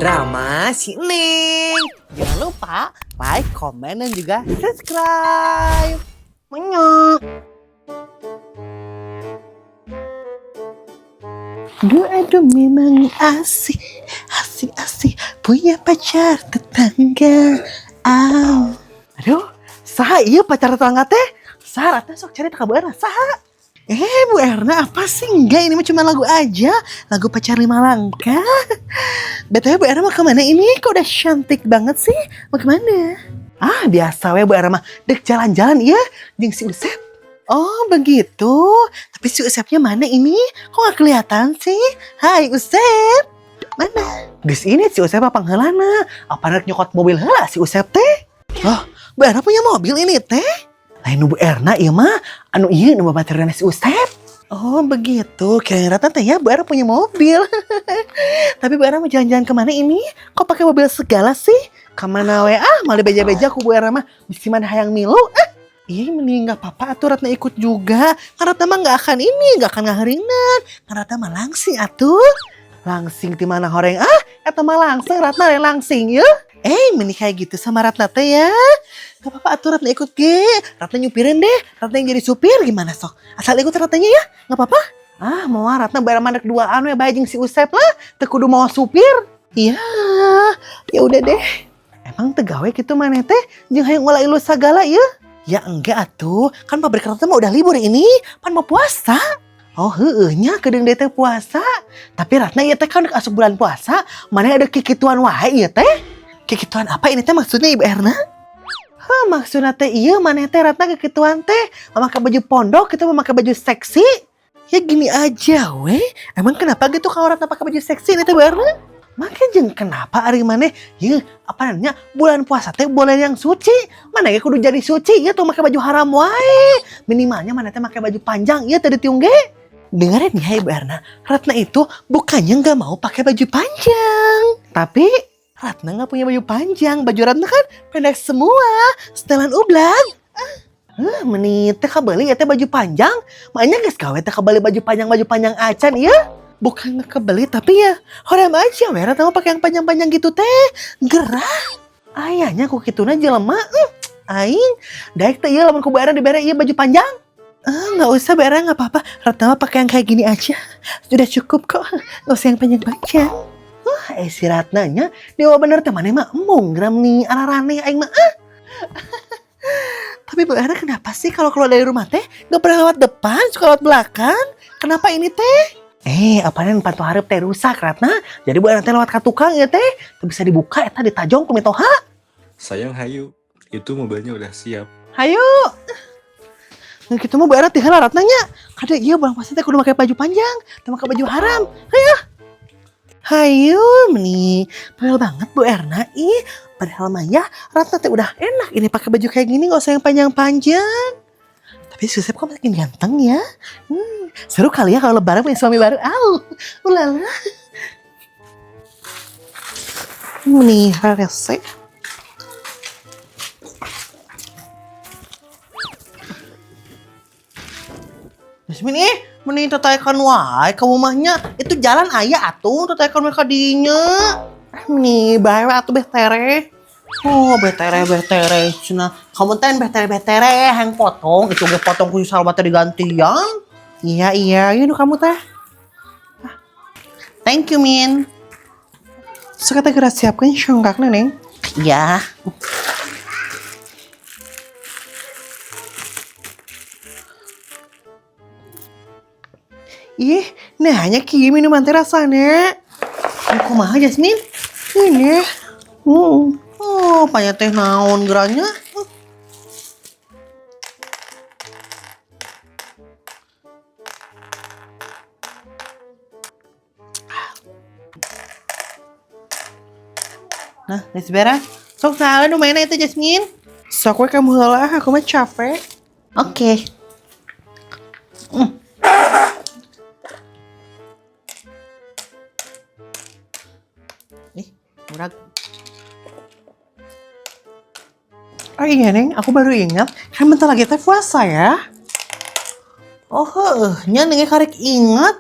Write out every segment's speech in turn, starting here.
Drama si Neng. Jangan lupa like, komen, dan juga subscribe. Menyok. Aduh memang asik punya pacar tetangga. Aduh, saha iya pacar tetangga teh? Saha rata sok cari tak kabar saha? Bu Erna apa sih? Enggak, ini mah cuma lagu aja. Lagu Pacar Lima Langkah. BTW Bu Erna mau kemana ini? Kok udah cantik banget sih? Mau kemana? Biasa we Bu Erna mah dek jalan-jalan ya jeung si Usep. Oh begitu. Tapi si Usepnya mana ini? Kok gak kelihatan sih? Hai Usep. Mana? Geus ini si Usep apa pangheulana? Apa rek nyokot mobil heula si Usep teh? Oh, Bu Erna punya mobil ini teh? Lain Bu Erna ieu mah anu ieu nu babaterana si Usep. Oh begitu, kira-kira tante ya Bu Erna punya mobil. Tapi Bu Erna mau jalan-jalan kemana ini? Kok pakai mobil segala sih? Kemana we? Malah beja-beja ku Bu Erna mah. Bisi mana hayang milu? Iya mending gak apa-apa atuh Ratna ikut juga. Karena Ratna mah gak akan ngaheringan. Karena Ratna mah langsing atuh. Langsing di mana horeng? Eta mah langsing Ratna langsing ya. Mending kayak gitu sama Ratna teh ya. Gak apa-apa atuh Ratna ikut ge. Ratna nyupirin deh. Ratna yang jadi supir gimana sok? Asal ikut Ratnanya ya. Gak apa-apa. Mau Ratna bareng mandek duaan we bae jeung si Usep lah. Teu kudu mau supir. Iya. Ya udah deh. Emang teu gawe kitu maneh teh jeung hayang ulah ilu sagala ya? Ya enggak atuh. Kan pabrik Ratna mah udah libur ini. Pan mau puasa. Oh nya kedeung deui teh puasa. Tapi Ratna ieu teh kan asup bulan puasa, mana ada kikituan wae ieu teh? Kikituan apa ini teh maksudnya Ibu Erna? Maksudnya teh iya maneh teh Ratna kikituan teh memakai baju pondok kita memakai baju seksi. Ya gini aja weh. Emang kenapa gitu kalau Ratna pakai baju seksi ini teh Bu Erna? Makanya jeung kenapa ari maneh ieu apa namanya bulan puasa teh bulan yang suci. Mana ge kudu jadi suci ya tuh make baju haram wae. Minimalnya maneh teh make baju panjang ieu teh ditiung ge. Dengerin ya Ibu Erna, Ratna itu bukannya nggak mau pakai baju panjang, tapi Ratna nggak punya baju panjang. Baju Ratna kan pendek semua, setelan ublan. Menit teh kabeli ya teh baju panjang. Makanya geus gawe teh kabeli baju panjang acan ya. Bukan nggak kebeli tapi ya hoream aja we Ratna mau pakai yang panjang-panjang gitu teh. Gerah. Ayahnya ku kituna jelema. Aing daek teh ieu lamun ku Erna dibere ieu baju panjang. Nggak usah Bara, nggak apa-apa. Ratna pakai yang kayak gini aja. Sudah cukup kok. Nggak usah yang panjang-panjang. Si Ratnanya dewa bener temannya mah emong gram nih ararane aing mah. Tapi Bu Era kenapa sih kalau keluar dari rumah teh nggak pernah lewat depan, suka lewat belakang? Kenapa ini teh? Apaan pantu hareup teh rusak Ratna. Jadi Bu Era teh lewat ka tukang ya teh. Teu bisa dibuka eta ditajong ku mitoha. Sayang hayu, itu mobilnya udah siap. Hayu. Gitu mah Bu Era teh Ratnanya. Kada ieu bulan puasa teh kudu make baju panjang, teu make baju haram. Hayu meni. Padahal banget Bu Erna. Padahal mah ya Ratna teh udah enak ini pakai baju kayak gini, enggak usah yang panjang-panjang. Tapi Susep kok makin ganteng ya. Seru kali ya kalau lebaran punya suami baru. Ulala. Meni rese. Jasmine mending tetayakan wae ka rumahnya. Itu jalan aya atuh tetayakan mereka dinya. Nih bae atuh betere. Betere cenah. Kamu teh betere hang potong, itu ge potong ku salbata digantian. Iya, nu kamu teh. Thank you Min. Sok teh geura siapkeun syonggakna Neng. Iya. Hanya kieu minuman teh rasana. Kumaha Jasmine? Ini. Panya teh naon geranya? Nah, geus beres. Sok salah nu mainna itu Jasmine. Sok we kamu heula, aku mah capek. Oke. Murag. Iya Neng, aku baru ingat kan bentar lagi teh puasa ya. Nya Neng karek ingat.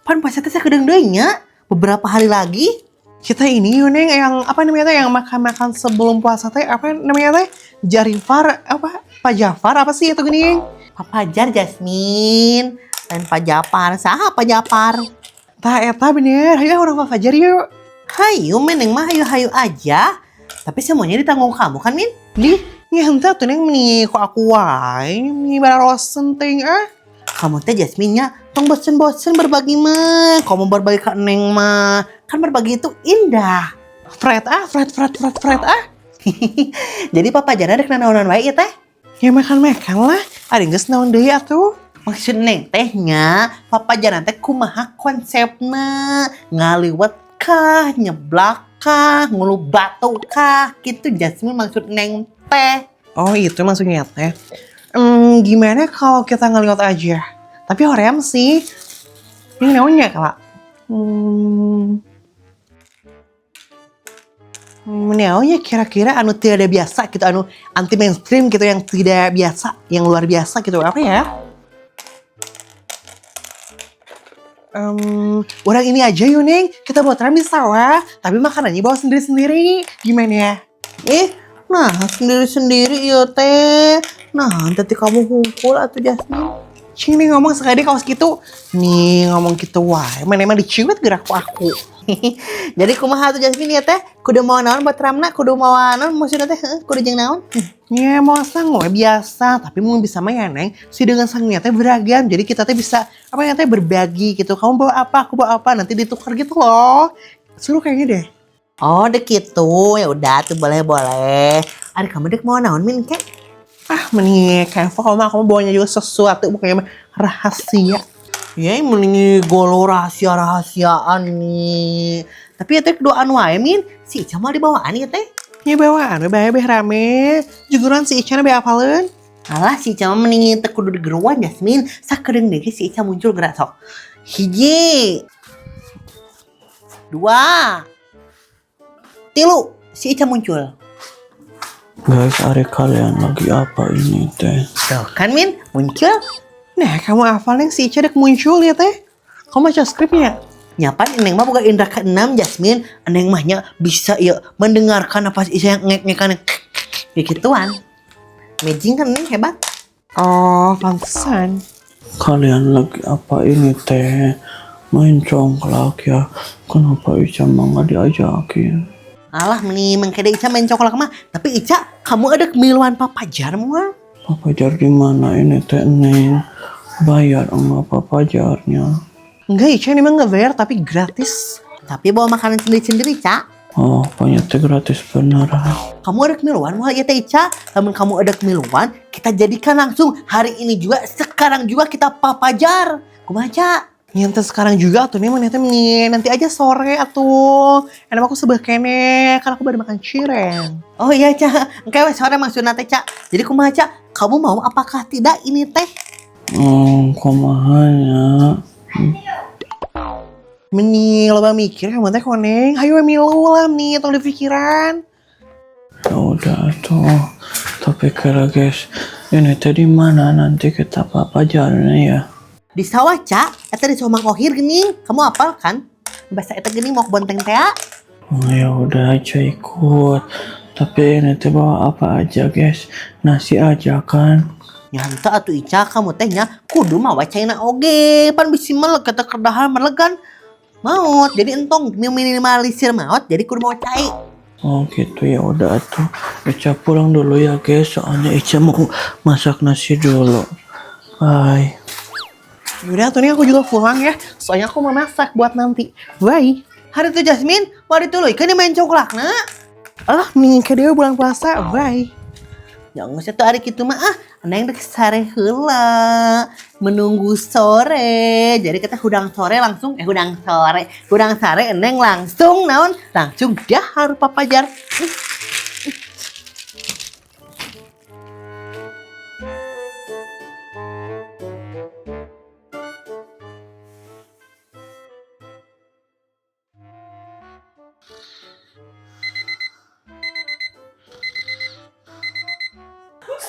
Pan puasa teh sakedeung deui nya. Beberapa hari lagi. Kita ini Neng yang apa namanya teh yang makan-makan sebelum puasa teh apa namanya teh? Jarifar apa? Pak Jafar apa sih itu gini? Pak Fajar Jasmine. Dan Pak Japar. Saha Pak Japar? Tah eta bener, ayo orang Pak Fajar yuk. Hayu meneng mah hayu-hayu aja. Tapi semuanya ditanggung kamu kan Min? Di nyenta tuh Neng meni kok aku wae meni bararosen teh Kamu teh Jasmine-nya tong bosen-bosen berbagi mah. Kamu berbagi ke Neng mah. Kan berbagi itu indah. Fred ah. Jadi Papa Jana ada naonan wae ya teh? Ya makan-makan lah, ada geus naon deui atuh. Maksud Neng tehnya Papa Jana teh kumaha konsepna ngaliwat kah, nyeblak kah, ngulu batu kah, gitu Jasmine maksud Neng teh. Oh itu maksudnya teh. Gimana kalau kita ngeliat aja? Tapi hoream sih. Ini naonnya kala? Naonnya kira-kira anu tidak biasa gitu, anu anti mainstream gitu yang tidak biasa, yang luar biasa gitu apa ya? Orang ini aja yuk Neng, kita buat di sawah, tapi makanannya bawa sendiri-sendiri. Gimana ya? Nah sendiri-sendiri ya teh. Nah nanti kamu hunkul atau Jasmine. Cing nih ngomong sekali kaos gitu. Nih ngomong gitu wae, mana emang diciwet gerak aku. Jadi kumaha tuh Jasmine ya teh? Kudu mau naon buat Ramna, kudu mau naon maksudnya teh? Kudu jeung naon? Ya mau sang we biasa, tapi mau bisa mah ya Neng. Si dengan sangnya teh beragam, jadi kita teh bisa apa ya teh berbagi gitu. Kamu bawa apa, aku bawa apa, nanti ditukar gitu loh. Seru kayaknya deh. Oh dek gitu, ya udah tuh boleh. Ada kamu dek mau naon Min kek? Mending kayak kamu bawanya juga sesuatu bukannya rahasia. Ya mending golo rahasia-rahasiaan nih. Tapi ya teh doaan wae Min, si Ica mau dibawaan ya teh? Ya bawaan, beh rame. Juguran si Ica be apaleun. Alah si Ica mah mending teh kudu digeruan Jasmine. Sakedeung deui si Ica muncul gerak sok. 1 2 3 si Ica muncul. Guys, hari kalian lagi apa ini teh? Tuh kan Min, muncul. Nah, kamu hafal Neng si Ica dek muncul ya teh. Kamu baca skripnya? Nyapan Neng mah bukan indra ke-6 Jasmine. Neng mahnya bisa ya mendengarkan apa si Ica yang ngek-ngekan ya gituan. Amazing kan Neng hebat. Oh, pantesan. Kalian lagi apa ini teh? Main congklak ya? Kenapa Ica mah nggak diajakin? Alah meni mengkede Ica main coklat mah. Tapi Ica kamu ada kemiluan Papa Jar mah. Papa Jar di mana ini teh Neng? Bayar enggak Papa Jarnya? Enggak Ica ini mah nggak bayar tapi gratis. Tapi bawa makanan sendiri-sendiri Ca. Oh, banyak teh gratis bener. Kamu ada kemiluan mah ya teh Ica. Namun kamu ada kemiluan, kita jadikan langsung hari ini juga, sekarang juga kita Papa Jar. Kumaha Ca? Nanti sekarang juga tuh nih nanti aja sore atuh. Enak aku sebelah kene karena aku baru makan cireng. Oh iya Ca, engke we sore maksudna teh Ca. Jadi kumaha Ca? Kamu mau apakah tidak ini teh? Kumahanya? Meni loba mikir kamu teh koneng. Hayu milu lah nih tong di pikiran. Ya udah tuh. Tapi kira guys, ini tadi mana nanti kita Papa Jarnya ya? Di sawah Ca, eta di Somang Ohir geuning. Kamu hafal kan? Bahasa eta geuning mau bonteng teh. Oh ya udah aja ikut. Tapi ini teh bawa apa aja guys? Nasi aja kan? Nyanta atuh Ica kamu teh nya kudu mawa caina oge. Pan bisi meleg kata kerdahan melegan. Maut. Jadi entong minimalisir maut jadi kudu mawa cai. Oh gitu ya udah tuh. Ica pulang dulu ya guys. Soalnya Ica mau masak nasi dulu. Bye. Yaudah tuh nih aku juga pulang ya. Soalnya aku mau masak buat nanti. Bye. Hari itu Jasmine, wari tuluy kan main coklat na. Alah mending ke dia bulan puasa. Bye. Jangan satu hari gitu mah Neng dek sare heula menunggu sore. Jadi kita hudang sore langsung hudang sare Neng langsung naon langsung dahar Papa Jar.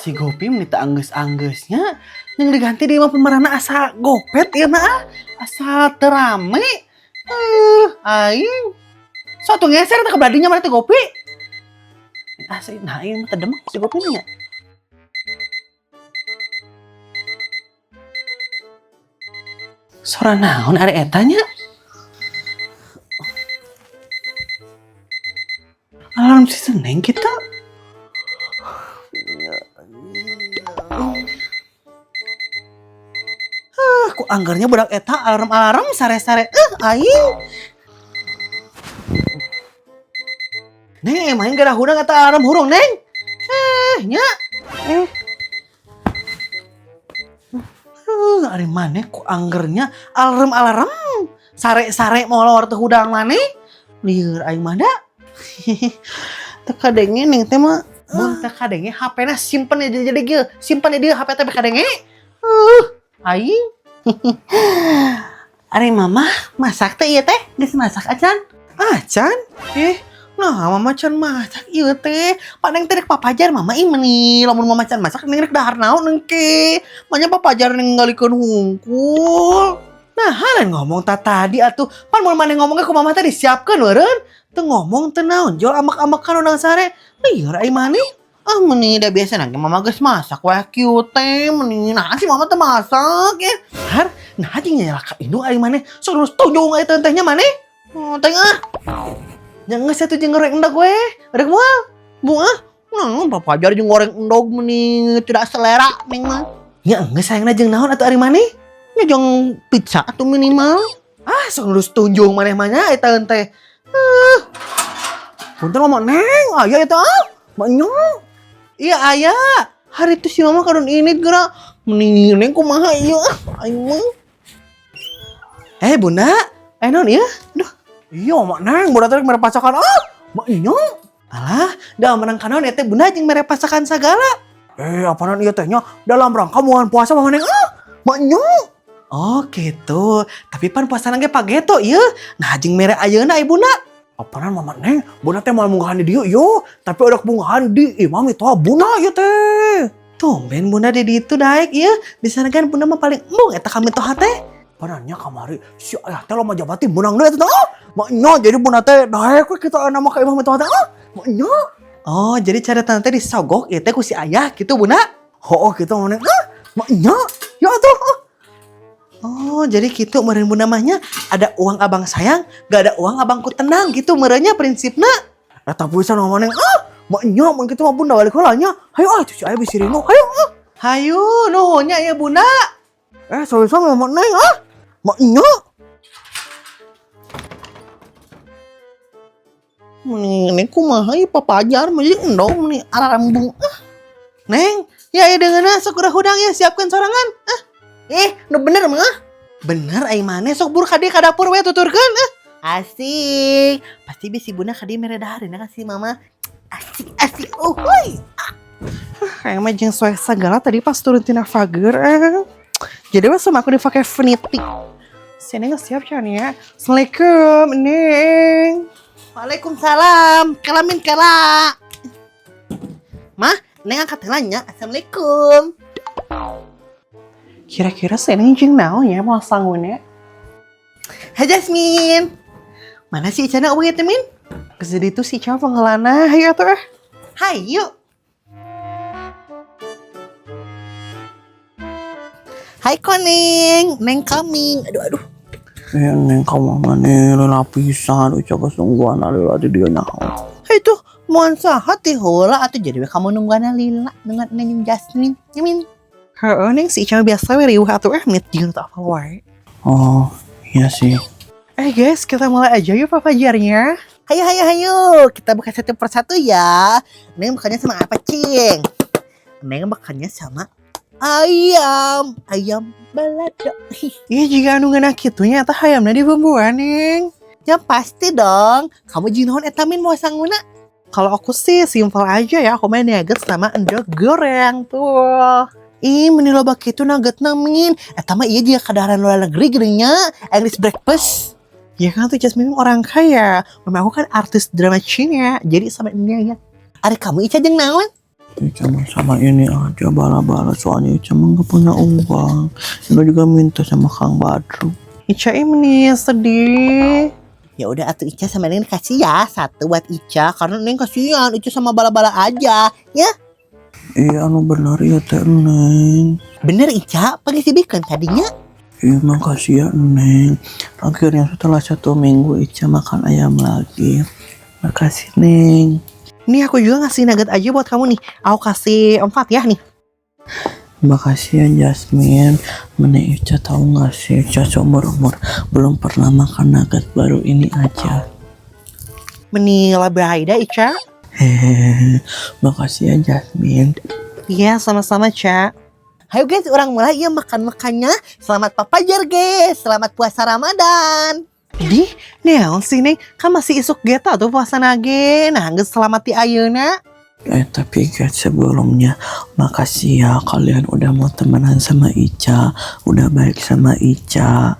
Si Gopi minta angges-anggesnya yang diganti dia mah pemeranna asa gopet ya nah asa terame aing Satu ngeser teh kebladinya mana teh gopi. Asli nah ieu teh demek si gopi nya. Sora naon are eta nya? Alarm si Seneng kita. Ku anggarnya budak eta alarm sare-sare aing. Neng main gara hudang eta alarm hurung neng. Nya. Ari maneh ku anggarnya alarm sare-sare molor teh hudang maneh. Lieur aing mah da. Teu kadenge neng teh mah mun teu kadenge HP-na simpen jadi kieu. Simpen di dieu HP teh kadenge. Aing. Ari mama masak teh ieu teh geus masak acan. Acan? Nah mama can masak ieu teh. Padahal teh rek papajar mama ieu meuni lamun mama can masak ning rek dahar naon engke. Manya papajar ninggalikeun hungkul. Nah halen ngomong tadi atuh. Pan mun maneh ngomongnya ku mama teh disiapkeun eureun. Teu ngomong teu naon jol amak-amakan udang sare. Lieur ai maneh. Meuni da biasa nangge mama geus masak wae kieu teh meuni nah si mama teh masak ya. Har, nah jeung nyalaka indung ai maneh. Sok terus tunjung ai teh nya maneh. Teh Yang geus atuh jeung goreng endog we. Rek moal. Moal. Nah, papajar jeung goreng endog meuni tidak selera ning mah. Ya geus sayangna jeung naon atuh ari maneh? Ya jeung pizza atuh minimal. Sok terus tunjung maneh mah nya eta teh. Punten mama neng, aya eta Maknya. Iya ayah, hari itu si mama kadon ini gerak mending kumaha ieu aing mah. Bunda, non ieu? Duh. Iya mak neng, bunda teh mere pasakan maknya. Alah, da menang kanon eta bunda jeung mere pasakan sagala. Apaan ieu teh nya dalam rangka moal puasa mama neng maknya. Oh gitu, tapi pan puasa ge pageto ieu. Nah jeung mere ayeuna ai bunda. Apaan mama neng, bunda teh mau munggahan di dieu yo, tapi udah munggahan di imam itu bunda ieu teh. Tumben bunda di ditu daek ieu, di sana kan bunda mah paling embung eta kami toha teh. Pananya kamari si ayah teh lama jabati menang deui eta teh. Maknya jadi bunda teh daek we kita nama ka imam toha teh. Maknya. Oh, jadi cara tante disogok ieu teh ku si ayah gitu bunda. Heuh kitu mah neng. Maknya. Ya atuh. Oh, jadi gitu meureun bunda mahnya ada uang abang sayang, gak ada uang abangku tenang gitu merenya prinsipna. Eta pisan mah neng. Maknya mun kitu mah bunda balik heula nya. Hayu cucu aya bisi ringo. Hayu. Hayu nuhunnya ya bunda. Soal-soal mah neng maknya. Ini kumaha ieu papajar mah jadi endog meni arambung. Neng, ya deungeuna sok urang hudang ya siapkeun sorangan. Nu bener mah. Bener ai maneh sok buru ka dieu ka dapur we tuturkeun. Asik. Pasti bisi bunda ka dieu mere dahareuna ka si mama. Asik. Uhuy. Kayak mah jeung soek sagala tadi pas turun tina pager. Jadi mah sama aku dipake Finity. Sini siap can ya. Assalamualaikum, Neng. Waalaikumsalam. Kalamin kala. Mah, Neng angkat heulanya. Assalamualaikum. Kira-kira Seneng jeung naon ya moal sangguna? Hai Jasmine. Mana si Icana eueuh teh Min? Geus di ditu si Ica pangheulana. Hayu atuh Hayu. Hai Koneng, Neng coming. Aduh. Neng kamu maneh lapisan ucap sungguhan adalah di dia naon. Hai tuh, moal saha teh heula atuh jadi we kamu nungguana Lila dengan Neng Jasmine. Yamin. Heeh, Neng si Ica biasa we riuh atuh meet jeung teu apa wae. Oh, iya sih. Guys, kita mulai aja yuk papajarnya. Hayu. Kita buka satu persatu ya. Neng bukannya sama apa, Cing? Neng bukannya sama ayam balado. Iya jika anu ngena kitunya eta hayamna dibumbuan, Neng. Ya pasti dong. Kamu jeung naon eta Min moal sangguna? Kalau aku sih simpel aja ya, aku main nuggets sama endog goreng tuh. Meni loba kitu nuggetna Min. Eta mah ieu dia kadaharan luar negeri geuning nya, English breakfast. Ya kan tuh Jasmine orang kaya. Memang aku kan artis drama Cina, jadi sama ini ya. Ari kamu Ica jeung naon? Ica mah sama ini aja bala-bala soalnya Ica mah gak punya uang. Ica juga minta sama Kang Badru. Ica ini sedih. Ya udah atuh Ica sama Neng kasih ya satu buat Ica karena Neng kasihan Ica sama bala-bala aja ya. Iya anu benar ya teh Neng. Bener Ica, pakai si bikin tadinya. Iya makasih ya Neng. Akhirnya setelah 1 minggu Ica makan ayam lagi. Makasih Neng. Nih aku juga ngasih nugget aja buat kamu nih. Aku kasih 4 ya nih. Makasih ya Jasmine. Mana Ica tahu nggak sih Ica seumur umur belum pernah makan nugget baru ini aja. Menila Braida Ica. Hehehe. Makasih ya Jasmine. Iya sama-sama Ca. Ayo guys, orang mulai ya makan-makannya. Selamat papajar guys, selamat puasa Ramadan. Di, neon sih Neng. Kan masih isuk geta tuh puasa nage. Nah, geus selamat di ayeuna. Tapi guys sebelumnya makasih ya kalian udah mau temenan sama Ica, udah baik sama Ica.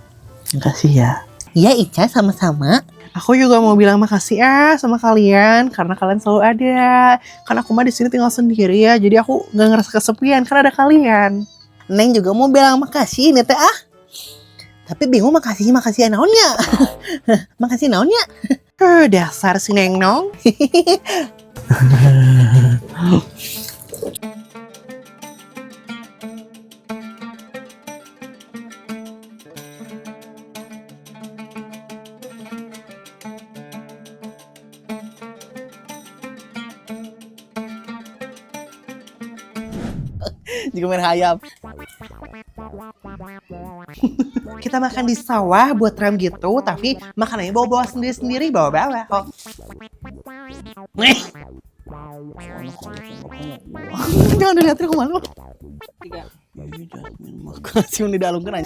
Makasih ya. Iya Ica sama-sama. Aku juga mau bilang makasih sama kalian karena kalian selalu ada. Karena aku mah di sini tinggal sendiri ya, jadi aku nggak ngerasa kesepian karena ada kalian. Neng juga mau bilang makasih nih teh Tapi bingung makasih naonnya. Makasih naonnya. Dasar si Neng Nong. Juga main hayam. Kita makan di sawah buat rem gitu, tapi makanannya bawa-bawa sendiri-sendiri, bawa-bawa. Oh. Jangan dilihatin aku malu. Kasih di dalam kan.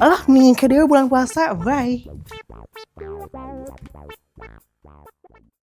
Alah, nih ke dia bulan puasa. Bye.